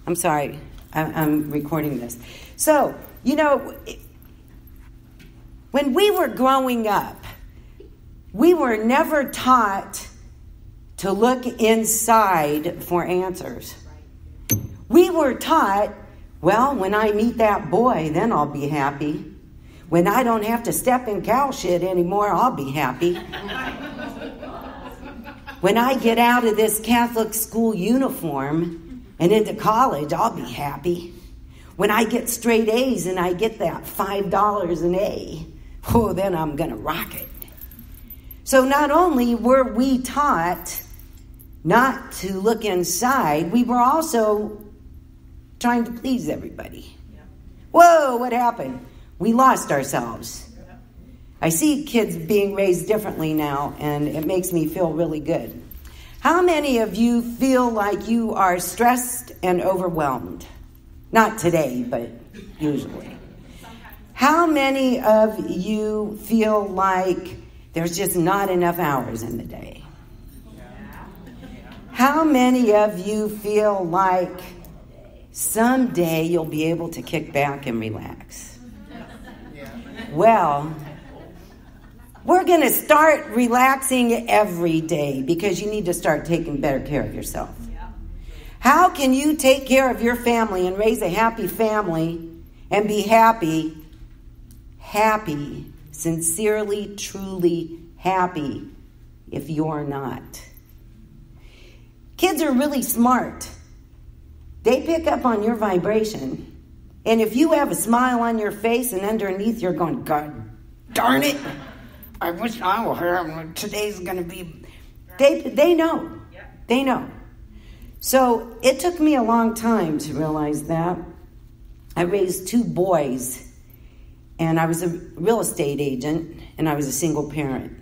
I'm sorry. I'm recording this. So, you know, when we were growing up, we were never taught to look inside for answers. We were taught, well, when I meet that boy, then I'll be happy. When I don't have to step in cow shit anymore, I'll be happy. When I get out of this Catholic school uniform and into college, I'll be happy. When I get straight A's and I get that $5 an A, oh, then I'm going to rock it. So not only were we taught not to look inside, we were also trying to please everybody. Whoa, what happened? We lost ourselves. I see kids being raised differently now, and it makes me feel really good. How many of you feel like you are stressed and overwhelmed? Not today, but usually. How many of you feel like there's just not enough hours in the day? How many of you feel like someday you'll be able to kick back and relax? Well, we're going to start relaxing every day because you need to start taking better care of yourself. How can you take care of your family and raise a happy family and be happy, sincerely, truly happy if you're not? Kids are really smart. They pick up on your vibration. And if you have a smile on your face and underneath you're going, God darn it, I wish I were here. Today's going to be... They know. They know. So it took me a long time to realize that. I raised 2 boys, and I was a real estate agent, and I was a single parent.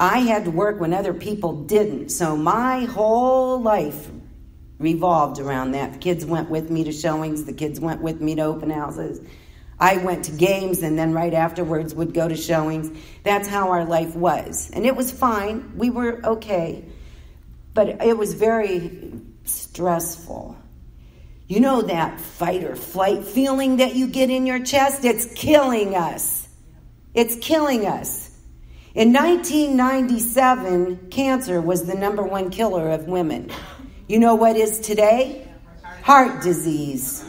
I had to work when other people didn't, so my whole life revolved around that. The kids went with me to showings. The kids went with me to open houses. I went to games, and then right afterwards would go to showings. That's how our life was. And it was fine. We were okay. But it was very stressful. You know that fight or flight feeling that you get in your chest? It's killing us. It's killing us. In 1997, cancer was the #1 killer of women. You know what is today? Heart disease.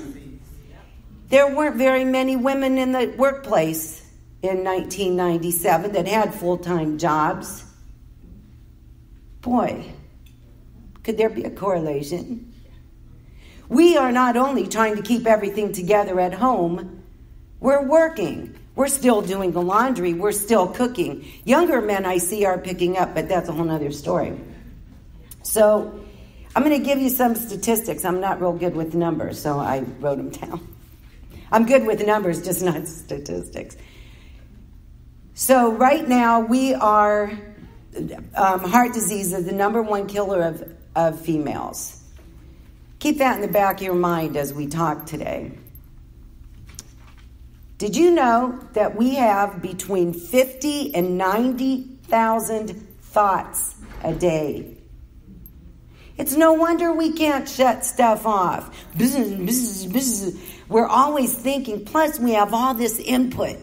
There weren't very many women in the workplace in 1997 that had full-time jobs. Boy, could there be a correlation? We are not only trying to keep everything together at home, we're working. We're still doing the laundry. We're still cooking. Younger men I see are picking up, but that's a whole other story. So I'm going to give you some statistics. I'm not real good with numbers, so I wrote them down. I'm good with numbers, just not statistics. So right now we are, heart disease is the #1 killer of females. Keep that in the back of your mind as we talk today. Did you know that we have between 50 and 90,000 thoughts a day? It's no wonder we can't shut stuff off. Business. We're always thinking. Plus, we have all this input.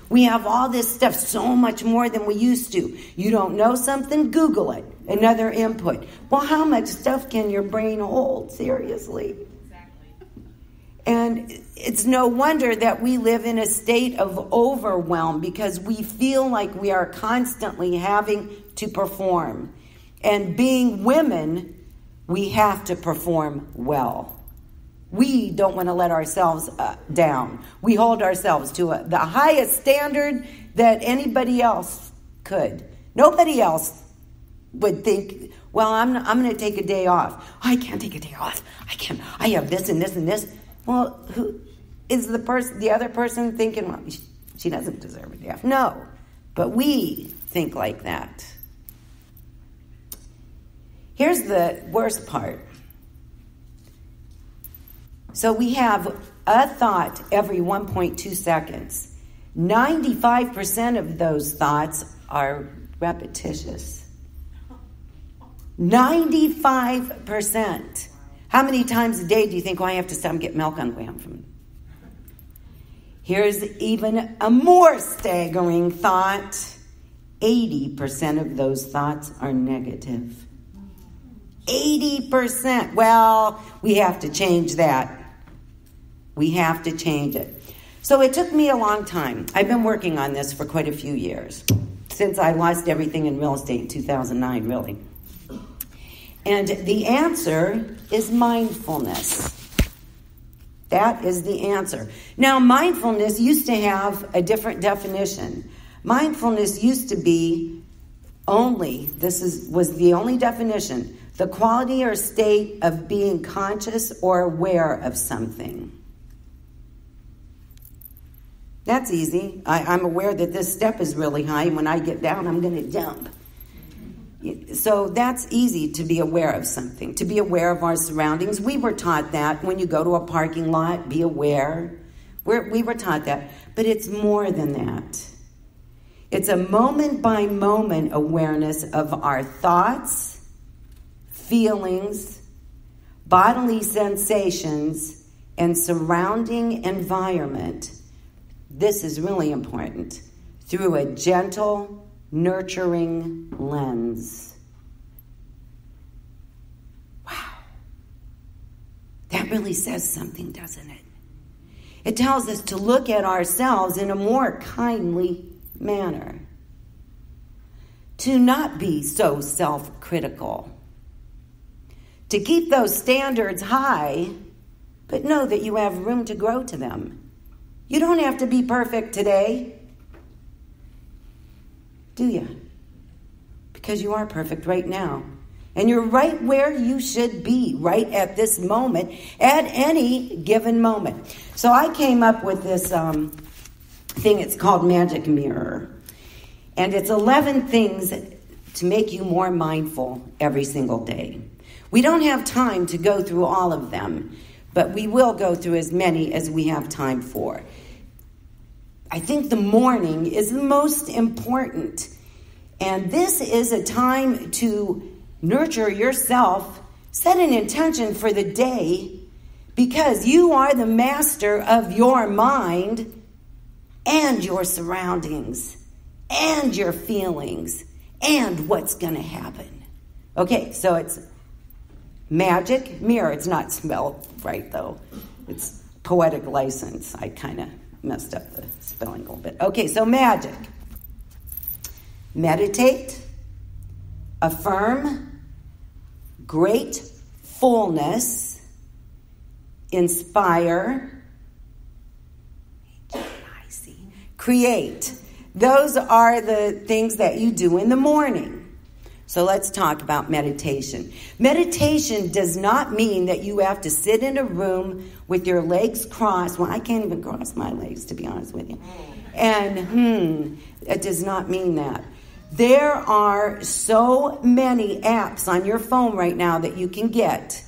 We have all this stuff, so much more than we used to. You don't know something? Google it. Another input. Well, how much stuff can your brain hold? Seriously. And it's no wonder that we live in a state of overwhelm because we feel like we are constantly having to perform. And being women, we have to perform well. We don't want to let ourselves down. We hold ourselves to the highest standard that anybody else could. Nobody else would think, well, I'm going to take a day off. Oh, I can't take a day off. I can't. I have this and this and this. Well, who is the other person thinking, well, she doesn't deserve a day off? No, but we think like that. Here's the worst part. So we have a thought every 1.2 seconds. 95% of those thoughts are repetitious. 95%. How many times a day do you think, I have to stop and get milk on the way home from it? Here's even a more staggering thought. 80% of those thoughts are negative. 80%. Well, we have to change that. We have to change it. So it took me a long time. I've been working on this for quite a few years, since I lost everything in real estate in 2009, really. And the answer is mindfulness. That is the answer. Now, mindfulness used to have a different definition. Mindfulness used to be was the only definition, the quality or state of being conscious or aware of something. That's easy. I'm aware that this step is really high, and when I get down, I'm going to jump. So that's easy, to be aware of something, to be aware of our surroundings. We were taught that when you go to a parking lot, be aware. We were taught that. But it's more than that. It's a moment-by-moment awareness of our thoughts, feelings, bodily sensations, and surrounding environment. This is really important. Through a gentle, nurturing lens. Wow. That really says something, doesn't it? It tells us to look at ourselves in a more kindly manner. To not be so self-critical. To keep those standards high, but know that you have room to grow to them. You don't have to be perfect today. Do you? Because you are perfect right now. And you're right where you should be, right at this moment, at any given moment. So I came up with this thing, it's called Magic Mirror. And it's 11 things to make you more mindful every single day. We don't have time to go through all of them, but we will go through as many as we have time for. I think the morning is the most important. And this is a time to nurture yourself, set an intention for the day, because you are the master of your mind and your surroundings and your feelings and what's going to happen. Okay, so it's Magic Mirror. It's not spelled right, though. It's poetic license. I kind of messed up the spelling a little bit. Okay, so magic. Meditate, affirm, gratefulness, inspire, create. Those are the things that you do in the morning. So let's talk about meditation. Meditation does not mean that you have to sit in a room with your legs crossed. Well, I can't even cross my legs, to be honest with you. And it does not mean that. There are so many apps on your phone right now that you can get.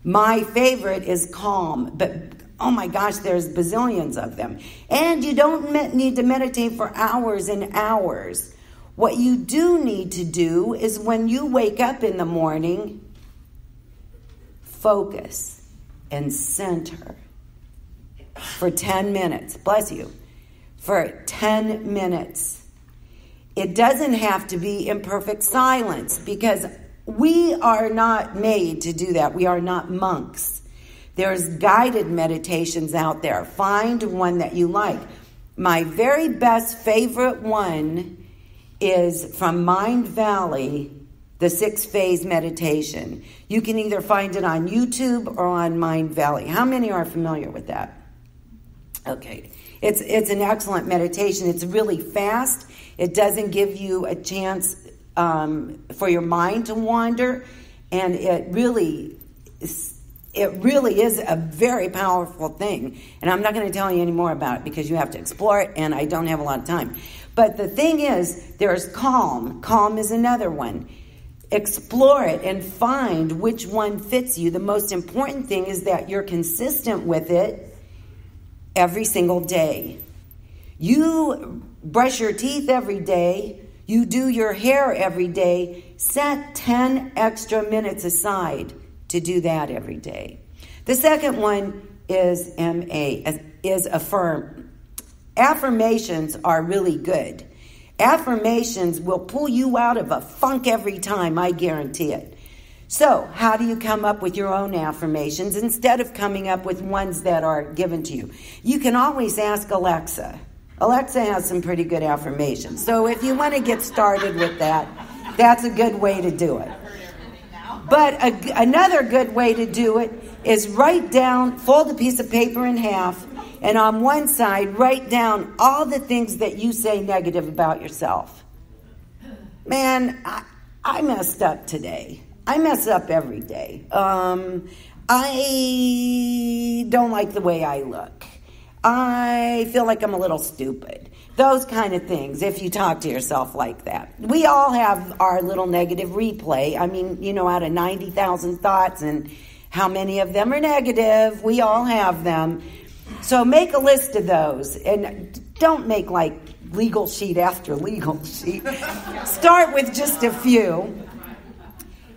My favorite is Calm, but oh my gosh, there's bazillions of them. And you don't need to meditate for hours and hours. What you do need to do is when you wake up in the morning, focus and center for 10 minutes. Bless you. For 10 minutes. It doesn't have to be in perfect silence, because we are not made to do that. We are not monks. There's guided meditations out there. Find one that you like. My very best favorite one is from Mind Valley, the 6-phase meditation. You can either find it on YouTube or on Mind Valley. How many are familiar with that? Okay. It's an excellent meditation. It's really fast. It doesn't give you a chance for your mind to wander. And it really is a very powerful thing. And I'm not going to tell you any more about it because you have to explore it, and I don't have a lot of time. But the thing is, there's Calm. Calm is another one. Explore it and find which one fits you. The most important thing is that you're consistent with it every single day. You brush your teeth every day. You do your hair every day. Set 10 extra minutes aside to do that every day. The second one is MA, is affirm. Affirmations are really good. Affirmations will pull you out of a funk every time, I guarantee it. So, how do you come up with your own affirmations instead of coming up with ones that are given to you? You can always ask Alexa. Alexa has some pretty good affirmations. So if you want to get started with that, that's a good way to do it. But another good way to do it is write down, fold a piece of paper in half, and on one side, write down all the things that you say negative about yourself. Man, I messed up today. I mess up every day. I don't like the way I look. I feel like I'm a little stupid. Those kind of things, if you talk to yourself like that. We all have our little negative replay. I mean, out of 90,000 thoughts, and how many of them are negative? We all have them. So make a list of those, and don't make like legal sheet after legal sheet. Start with just a few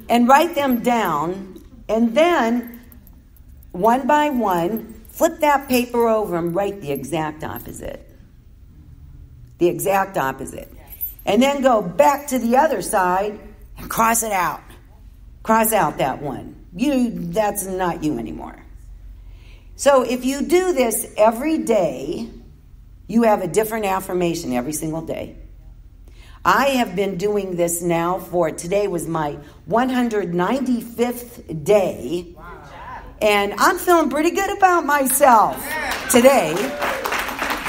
and write them down, and then one by one, flip that paper over and write the exact opposite. The exact opposite. And then go back to the other side and cross it out. Cross out that one. That's not you anymore. So if you do this every day, you have a different affirmation every single day. I have been doing this now today was my 195th day. Wow. And I'm feeling pretty good about myself today.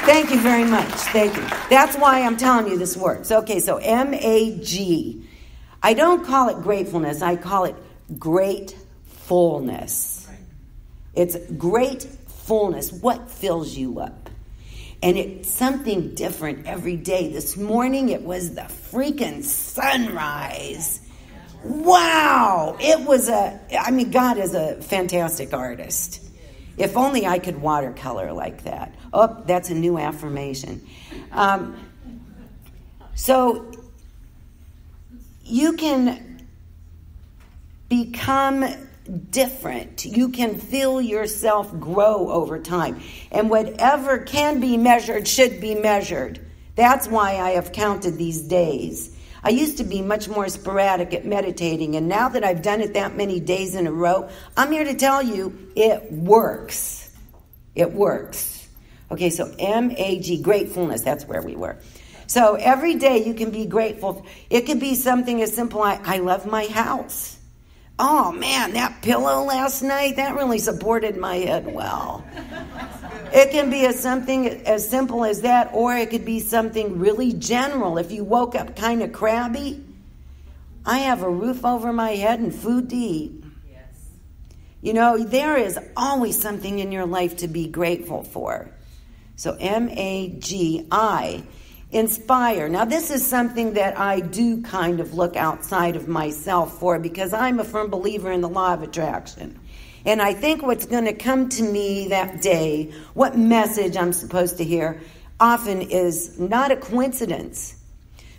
Thank you very much. Thank you. That's why I'm telling you this works. Okay, so MAG. I don't call it gratefulness. I call it gratefulness. It's gratefulness. What fills you up? And it's something different every day. This morning, it was the freaking sunrise. Wow. God is a fantastic artist. If only I could watercolor like that. Oh, that's a new affirmation. So you can become different. You can feel yourself grow over time. And whatever can be measured should be measured. That's why I have counted these days. I used to be much more sporadic at meditating, and now that I've done it that many days in a row, I'm here to tell you it works. It works. Okay, so MAG, gratefulness, that's where we were. So every day you can be grateful. It could be something as simple as, I love my house. Oh man, that pillow last night, that really supported my head well. It can be something as simple as that, or it could be something really general. If you woke up kind of crabby, I have a roof over my head and food to eat. Yes. There is always something in your life to be grateful for. So MAGI, inspire. Now this is something that I do kind of look outside of myself for, because I'm a firm believer in the law of attraction. And I think what's going to come to me that day, what message I'm supposed to hear, often is not a coincidence.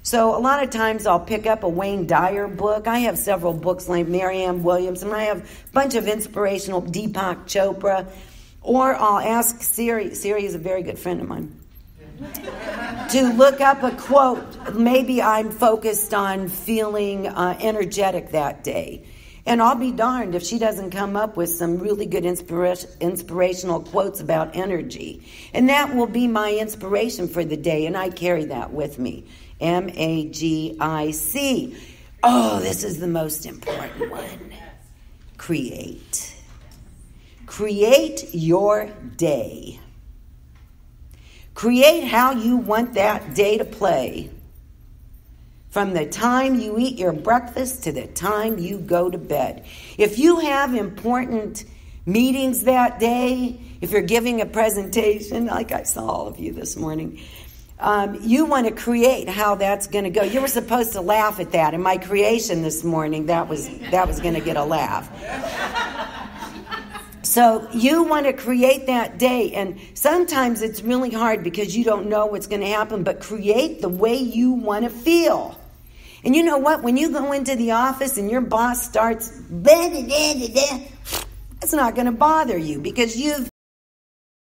So a lot of times I'll pick up a Wayne Dyer book. I have several books like Marianne Williamson. I have a bunch of inspirational Deepak Chopra. Or I'll ask Siri. Siri is a very good friend of mine. To look up a quote. Maybe I'm focused on feeling energetic that day. And I'll be darned if she doesn't come up with some really good inspirational quotes about energy. And that will be my inspiration for the day, and I carry that with me. MAGIC. Oh, this is the most important one. Create. Create your day. Create how you want that day to play. From the time you eat your breakfast to the time you go to bed. If you have important meetings that day, if you're giving a presentation, like I saw all of you this morning, you want to create how that's going to go. You were supposed to laugh at that. In my creation this morning, that was going to get a laugh. So you want to create that day, and sometimes it's really hard because you don't know what's going to happen, but create the way you want to feel. And you know what? When you go into the office and your boss starts, it's not going to bother you because you've